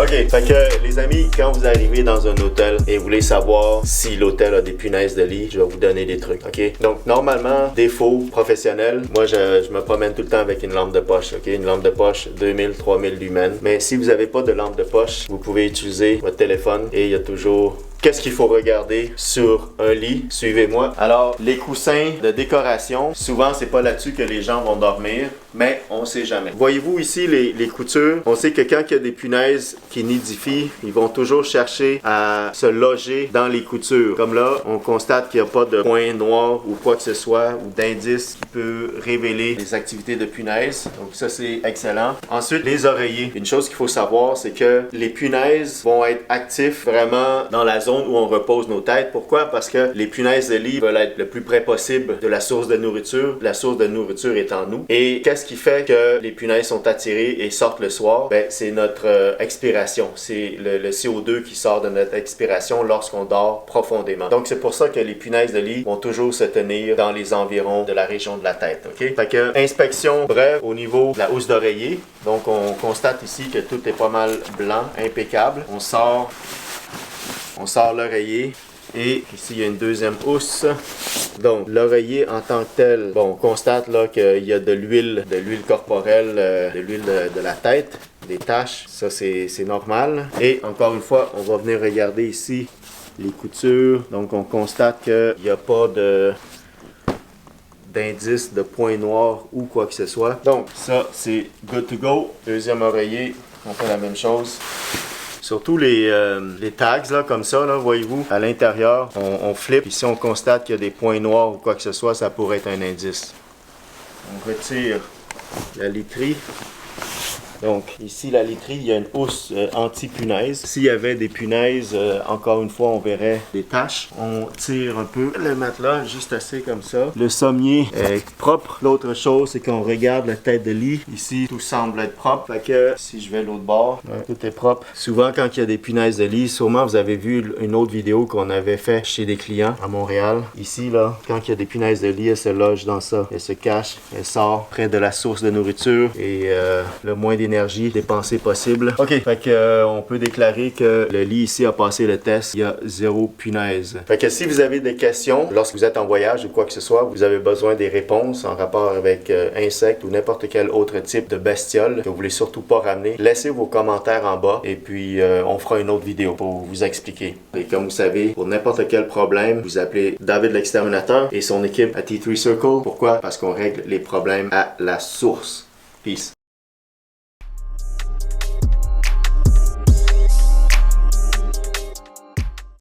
Ok, fait que les amis, quand vous arrivez dans un hôtel et vous voulez savoir si l'hôtel a des punaises de lit, je vais vous donner des trucs, ok? Donc normalement, défaut professionnel, moi je me promène tout le temps avec une lampe de poche, ok? Une lampe de poche 2000, 3000 lumens. Mais si vous n'avez pas de lampe de poche, vous pouvez utiliser votre téléphone et il y a toujours qu'est-ce qu'il faut regarder sur un lit? Suivez-moi. Alors, les coussins de décoration, souvent, c'est pas là-dessus que les gens vont dormir, mais on sait jamais. Voyez-vous ici les coutures? On sait que quand il y a des punaises qui nidifient, ils vont toujours chercher à se loger dans les coutures. Comme là, on constate qu'il n'y a pas de point noir ou quoi que ce soit, ou d'indice qui peut révéler les activités de punaises. Donc ça, c'est excellent. Ensuite, les oreillers. Une chose qu'il faut savoir, c'est que les punaises vont être actifs vraiment dans la zone où on repose nos têtes. Pourquoi? Parce que les punaises de lit veulent être le plus près possible de la source de nourriture. La source de nourriture est en nous. Et qu'est-ce qui fait que les punaises sont attirées et sortent le soir? Ben, c'est notre expiration. C'est le CO2 qui sort de notre expiration lorsqu'on dort profondément. Donc, c'est pour ça que les punaises de lit vont toujours se tenir dans les environs de la région de la tête. OK? Fait que, inspection brève au niveau de la housse d'oreiller. Donc, on constate ici que tout est pas mal blanc, impeccable. On sort l'oreiller et ici il y a une deuxième housse. Donc l'oreiller en tant que tel, bon, on constate là qu'il y a de l'huile corporelle, de l'huile de la tête, des taches, ça c'est normal. Et encore une fois, on va venir regarder ici les coutures. Donc on constate qu'il n'y a pas d'indice de point noir ou quoi que ce soit. Donc ça c'est good to go. Deuxième oreiller, on fait la même chose. Surtout les tags, là, comme ça, là, voyez-vous, à l'intérieur, on flippe. Ici, on constate qu'il y a des points noirs ou quoi que ce soit, ça pourrait être un indice. On retire la literie. Donc, ici, la literie, il y a une housse anti-punaise. S'il y avait des punaises, encore une fois, on verrait des taches. On tire un peu le matelas, juste assez comme ça. Le sommier est propre. L'autre chose, c'est qu'on regarde la tête de lit. Ici, tout semble être propre. Fait que, si je vais l'autre bord, tout est propre. Souvent, quand il y a des punaises de lit, sûrement, vous avez vu une autre vidéo qu'on avait fait chez des clients à Montréal. Ici, là, quand il y a des punaises de lit, elles se logent dans ça. Elles se cachent. Elles sortent près de la source de nourriture et le moins d'énergie dépensée possible. Ok, fait que on peut déclarer que le lit ici a passé le test. Il y a 0 punaise. Fait que si vous avez des questions lorsque vous êtes en voyage ou quoi que ce soit, vous avez besoin des réponses en rapport avec insectes ou n'importe quel autre type de bestiole que vous voulez surtout pas ramener, laissez vos commentaires en bas et puis on fera une autre vidéo pour vous expliquer. Et comme vous savez, pour n'importe quel problème, vous appelez David l'exterminateur et son équipe à T3 Circle. Pourquoi? Parce qu'on règle les problèmes à la source. Peace.